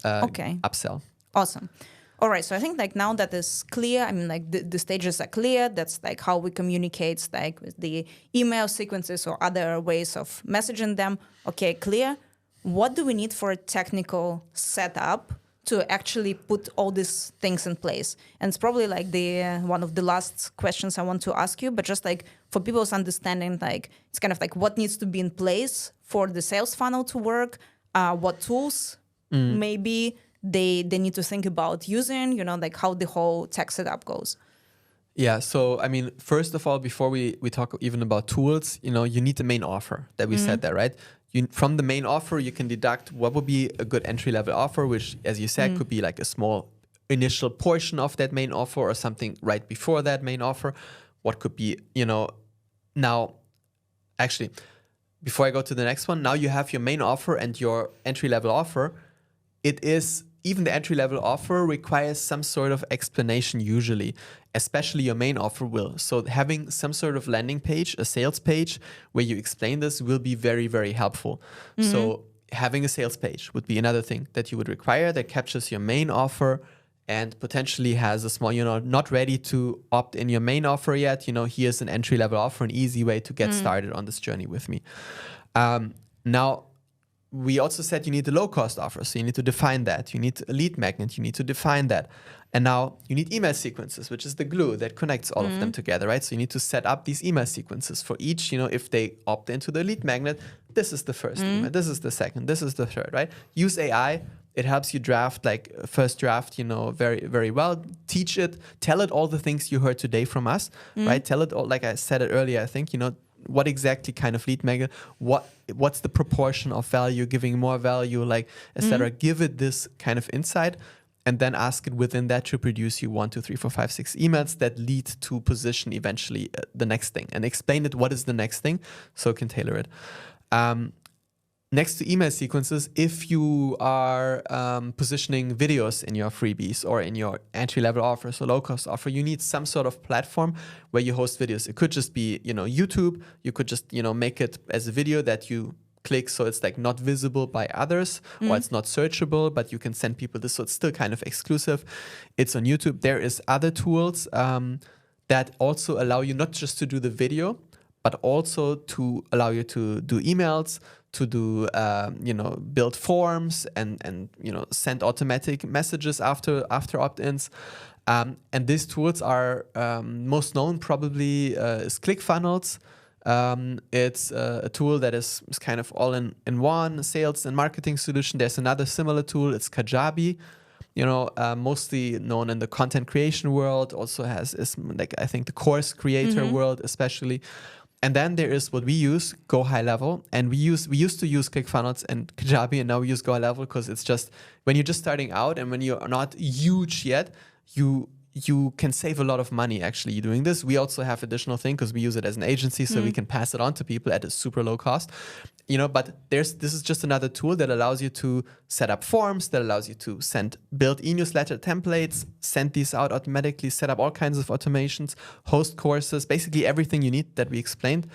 upsell. Awesome. All right, so I think like now that is clear, I mean like the stages are clear. That's like how we communicate like with the email sequences or other ways of messaging them. Okay, clear. What do we need for a technical setup to actually put all these things in place? And it's probably like the one of the last questions I want to ask you, but just like for people's understanding, like it's kind of like what needs to be in place for the sales funnel to work, what tools maybe they need to think about using, like how the whole tech setup goes. Yeah, so I mean, first of all, before we talk even about tools, you need the main offer that we said there, right? From the main offer, you can deduct what would be a good entry-level offer, which, as you said, could be like a small initial portion of that main offer or something right before that main offer. What could be, now, actually, before I go to the next one, now you have your main offer and your entry-level offer. Even the entry-level offer requires some sort of explanation usually, especially your main offer will. So having some sort of landing page, a sales page, where you explain this will be very, very helpful. So having a sales page would be another thing that you would require that captures your main offer and potentially has a small, not ready to opt in your main offer yet. Here's an entry-level offer, an easy way to get started on this journey with me. Now, we also said you need a low-cost offer, so you need to define that. You need a lead magnet, you need to define that. And now you need email sequences, which is the glue that connects all of them together, right? So you need to set up these email sequences for each, if they opt into the lead magnet, this is the first email, this is the second, this is the third, right? Use AI. It helps you draft, like first draft, very, very well. Teach it, tell it all the things you heard today from us, right? Tell it all, like I said it earlier, I think, what exactly kind of lead magnet, what's the proportion of value, giving more value, like, etc. Give it this kind of insight. and then ask it within that to produce you 1, 2, 3, 4, 5, 6 emails that lead to position eventually the next thing, and explain it what is the next thing so it can tailor it. Next to email sequences, if you are positioning videos in your freebies or in your entry-level offers or low-cost offer, you need some sort of platform where you host videos. It could just be, YouTube. You could just, make it as a video that you click so it's like not visible by others, or it's not searchable, but you can send people this, so it's still kind of exclusive. It's on YouTube. There is other tools that also allow you not just to do the video, but also to allow you to do emails, to do, build forms and send automatic messages after opt-ins. And these tools are most known probably is ClickFunnels. It's a tool that is kind of all in one sales and marketing solution. There's another similar tool. It's Kajabi. Mostly known in the content creation world, also is like, I think, the course creator world especially. And then there is what we use, Go High Level. And we used to use ClickFunnels and Kajabi, and now we use Go High Level because it's just, when you're just starting out and when you're not huge yet, you can save a lot of money actually doing this. We also have additional thing because we use it as an agency, so we can pass it on to people at a super low cost. But this is just another tool that allows you to set up forms, that allows you to build e-newsletter templates, send these out automatically, set up all kinds of automations, host courses, basically everything you need that we explained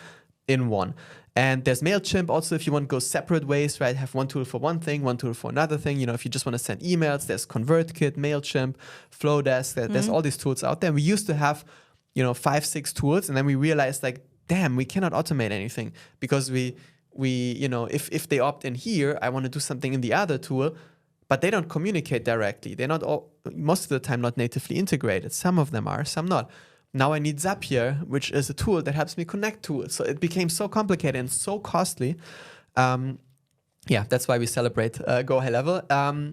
in one. And there's MailChimp also, if you want to go separate ways, right? Have one tool for one thing, one tool for another thing. If you just want to send emails, there's ConvertKit, MailChimp, Flowdesk. There's all these tools out there. We used to have, 5, 6 tools, and then we realized like, damn, we cannot automate anything because we if they opt in here, I want to do something in the other tool, but they don't communicate directly. They're not most of the time not natively integrated. Some of them are, some not. Now I need Zapier, which is a tool that helps me connect to it. So it became so complicated and so costly. That's why we celebrate Go High Level. That's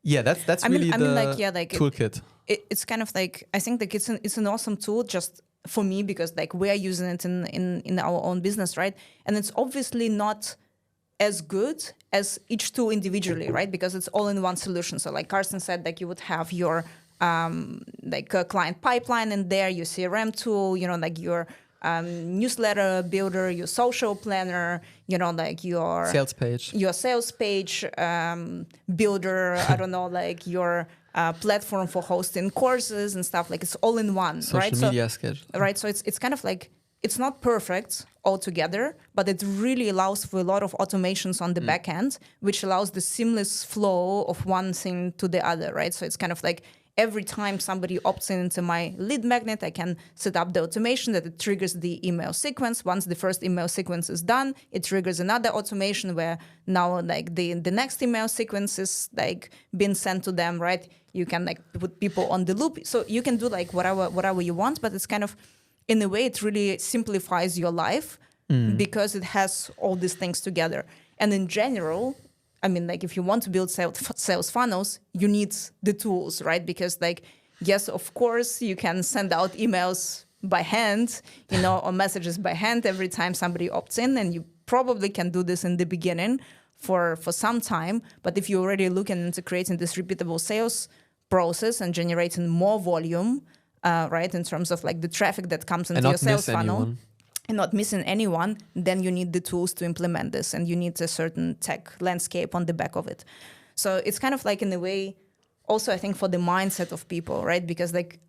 really the toolkit. It's kind of like, I think like it's an awesome tool just for me because like we are using it in our own business, right? And it's obviously not as good as each tool individually, right? Because it's all in one solution. So like Carsten said, like you would have your a client pipeline in there, your CRM tool, like your newsletter builder, your social planner, like your sales page, builder, I don't know, like your platform for hosting courses and stuff. Like it's all in one, right? Social media schedule. Right. So it's kind of like, it's not perfect altogether, but it really allows for a lot of automations on the back end, which allows the seamless flow of one thing to the other, right? So it's kind of like every time somebody opts into my lead magnet, I can set up the automation that it triggers the email sequence. Once the first email sequence is done, it triggers another automation where now like the next email sequence is like being sent to them, right? You can like put people on the loop. So you can do like whatever you want, but it's kind of, in a way, it really simplifies your life because it has all these things together. And in general, I mean, like if you want to build sales funnels, you need the tools, right? Because like, yes, of course, you can send out emails by hand, or messages by hand every time somebody opts in. And you probably can do this in the beginning for some time. But if you're already looking into creating this repeatable sales process and generating more volume, right, in terms of like the traffic that comes into your sales funnel, and not missing anyone, then you need the tools to implement this, and you need a certain tech landscape on the back of it. So it's kind of like, in a way, also I think for the mindset of people, right? Because like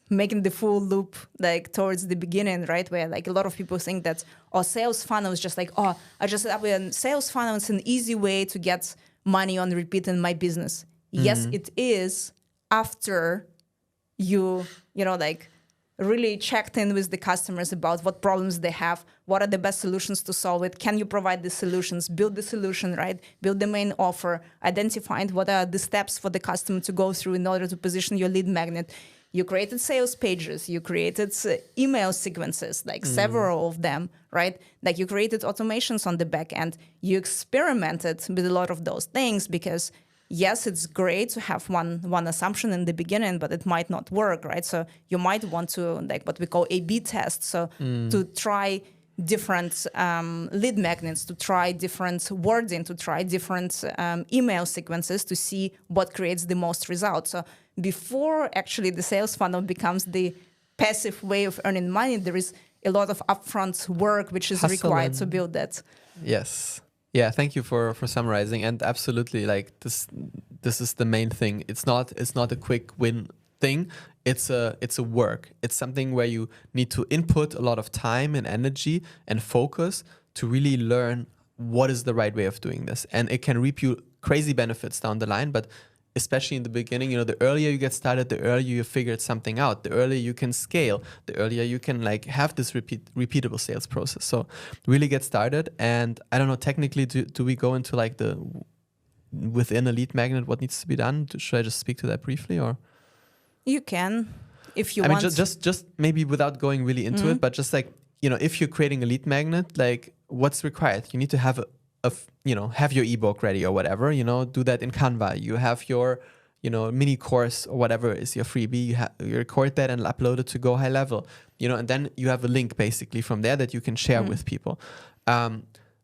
making the full loop like towards the beginning, right? Where like a lot of people think that, sales funnel is just like, I just set up a sales funnel. It's an easy way to get money on repeat in my business. Yes, it is, after you like really checked in with the customers about what problems they have, what are the best solutions to solve it, can you provide the solutions, build the solution, right? Build the main offer, identifying what are the steps for the customer to go through in order to position your lead magnet. You created sales pages, you created email sequences, like several of them, right? Like you created automations on the back end. You experimented with a lot of those things because yes, it's great to have one assumption in the beginning, but it might not work, right? So you might want to, like what we call A/B tests, so to try different lead magnets, to try different wording, to try different email sequences to see what creates the most results. So before actually the sales funnel becomes the passive way of earning money, there is a lot of upfront work which is required to build that. Yes. Yeah, thank you for summarizing. And absolutely, like this is the main thing. It's not a quick win thing. It's a work. It's something where you need to input a lot of time and energy and focus to really learn what is the right way of doing this. And it can reap you crazy benefits down the line, but especially in the beginning, the earlier you get started, the earlier you figured something out, the earlier you can scale, the earlier you can like have this repeatable sales process. So really get started. And I don't know, technically, do we go into like the within a lead magnet, what needs to be done? Should I just speak to that briefly, or? You can, if you want. I mean, just maybe without going really into it, but just like, if you're creating a lead magnet, like what's required? You need to have have your ebook ready or whatever, do that in Canva. You have your, mini course or whatever is your freebie. You record that and upload it to Go High Level, and then you have a link basically from there that you can share with people.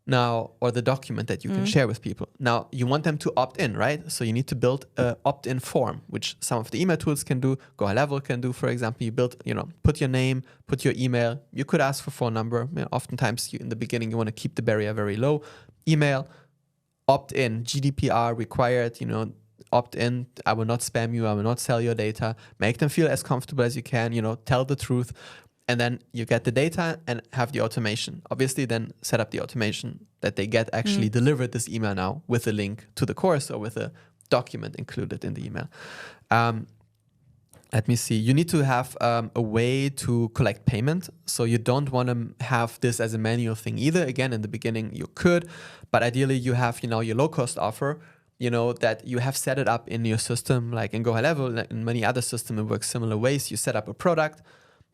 Now, or the document that you can share with people. Now, you want them to opt in, right? So you need to build an opt-in form, which some of the email tools can do, Go High Level can do, for example. You build, put your name, put your email. You could ask for phone number. Oftentimes, in the beginning, you want to keep the barrier very low. Email, opt-in, GDPR required, opt-in. I will not spam you. I will not sell your data. Make them feel as comfortable as you can, tell the truth. And then you get the data and have the automation. Obviously, then set up the automation that they get actually delivered this email now with a link to the course or with a document included in the email. Let me see. You need to have a way to collect payment. So you don't want to have this as a manual thing either. Again, in the beginning, you could. But ideally, you have, your low-cost offer, that you have set it up in your system, like in Go High Level. In many other systems, it works similar ways. You set up a product.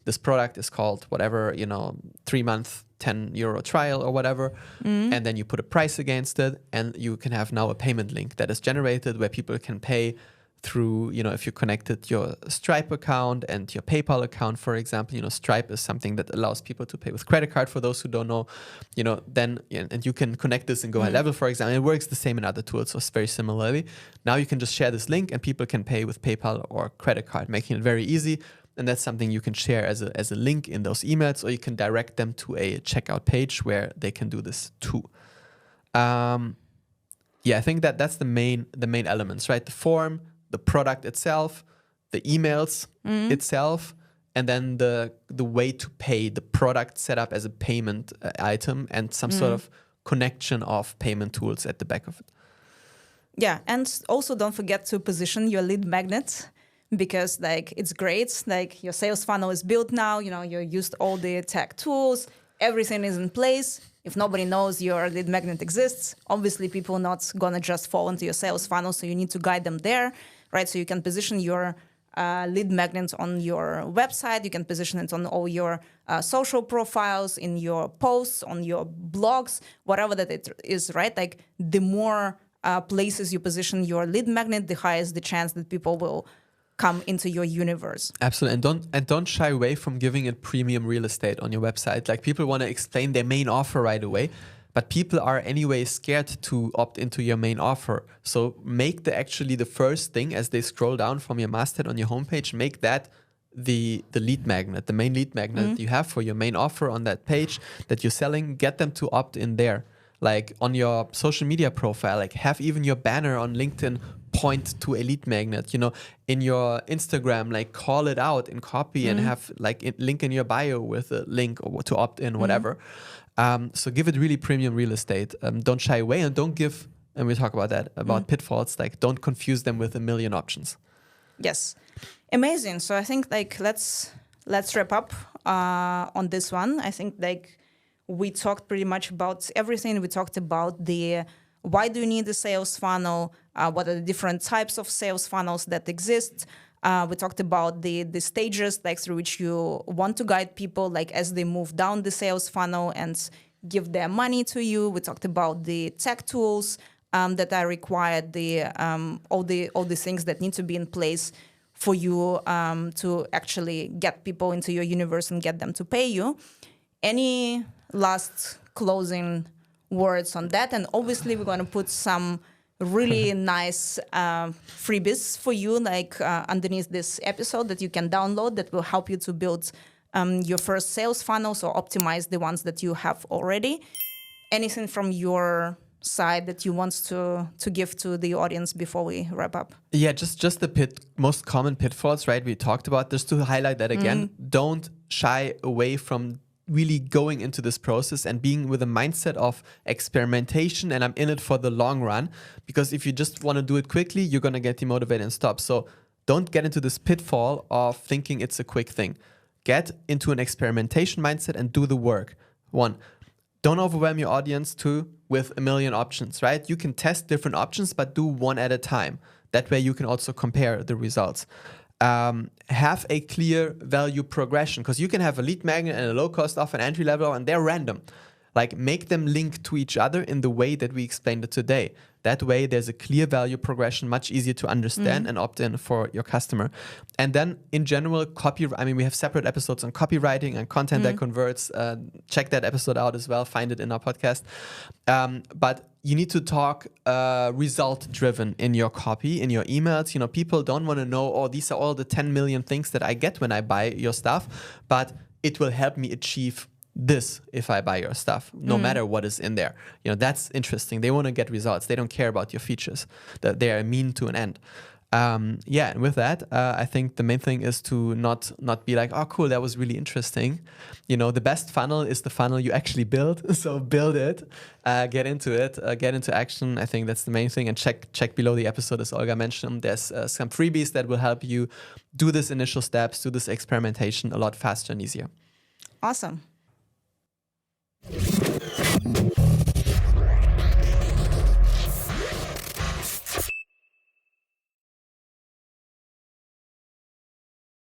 This product is called whatever, 3-month, €10 trial or whatever. And then you put a price against it, and you can have now a payment link that is generated where people can pay through, if you connected your Stripe account and your PayPal account, for example. Stripe is something that allows people to pay with credit card, for those who don't know, then, and you can connect this in Go High Level, for example. It works the same in other tools, so it's very similarly. Now you can just share this link and people can pay with PayPal or credit card, making it very easy. And that's something you can share as a link in those emails, or you can direct them to a checkout page where they can do this too. I think that's the main elements, right? The form, the product itself, the emails itself, and then the way to pay, the product set up as a payment item, and some sort of connection of payment tools at the back of it. Yeah, and also don't forget to position your lead magnet, because like it's great, like your sales funnel is built now, you used all the tech tools, everything is in place. If nobody knows your lead magnet exists, obviously people are not gonna just fall into your sales funnel, so you need to guide them there, right? So you can position your lead magnet on your website, you can position it on all your social profiles, in your posts, on your blogs, whatever that it is, right? Like the more places you position your lead magnet, the higher is the chance that people will come into your universe. Absolutely. And don't shy away from giving it premium real estate on your website. Like, people want to explain their main offer right away, but people are anyway scared to opt into your main offer. So make the first thing as they scroll down from your masthead on your homepage, make that the lead magnet, the main lead magnet that you have for your main offer on that page that you're selling. Get them to opt in there. Like on your social media profile, like have even your banner on LinkedIn point to a lead magnet, in your Instagram, like call it out in copy and have like a link in your bio with a link or to opt in, whatever. So give it really premium real estate. Don't shy away, and don't give, and we talk about that, about pitfalls, like don't confuse them with a million options. Yes. Amazing. So I think like let's wrap up on this one. I think like we talked pretty much about everything. We talked about why do you need a sales funnel? What are the different types of sales funnels that exist? We talked about the stages like through which you want to guide people, like as they move down the sales funnel and give their money to you. We talked about the tech tools that are required, all the things that need to be in place for you to actually get people into your universe and get them to pay you. Any last closing words on that. And obviously, we're going to put some really nice freebies for you, like underneath this episode that you can download that will help you to build your first sales funnels or optimize the ones that you have already. Anything from your side that you want to give to the audience before we wrap up? Yeah, just the most common pitfalls, right? We talked about, just to highlight that again. Don't shy away from really going into this process and being with a mindset of experimentation, and I'm in it for the long run, because if you just want to do it quickly, you're going to get demotivated and stop. So don't get into this pitfall of thinking it's a quick thing. Get into an experimentation mindset and do the work. 1, don't overwhelm your audience. 2, with a million options, right? You can test different options, but do one at a time. That way you can also compare the results. Have a clear value progression, because you can have a lead magnet and a low cost offer and entry level, and they're random. Like, make them link to each other in the way that we explained it today. That way there's a clear value progression, much easier to understand and opt in for your customer. And then in general, we have separate episodes on copywriting and content that converts. Check that episode out as well. Find it in our podcast. But you need to talk result driven in your copy, in your emails. You know, people don't want to know, oh, these are all the 10 million things that I get when I buy your stuff, but it will help me achieve this if I buy your stuff, no matter what is in there. You know, that's interesting. They want to get results. They don't care about your features. That they are a mean to an end. And with that, I think the main thing is to not be like, oh, cool, that was really interesting. You know, the best funnel is the funnel you actually build. So build it, get into it, get into action. I think that's the main thing. And check below the episode, as Olga mentioned. There's some freebies that will help you do this initial steps, do this experimentation a lot faster and easier. Awesome.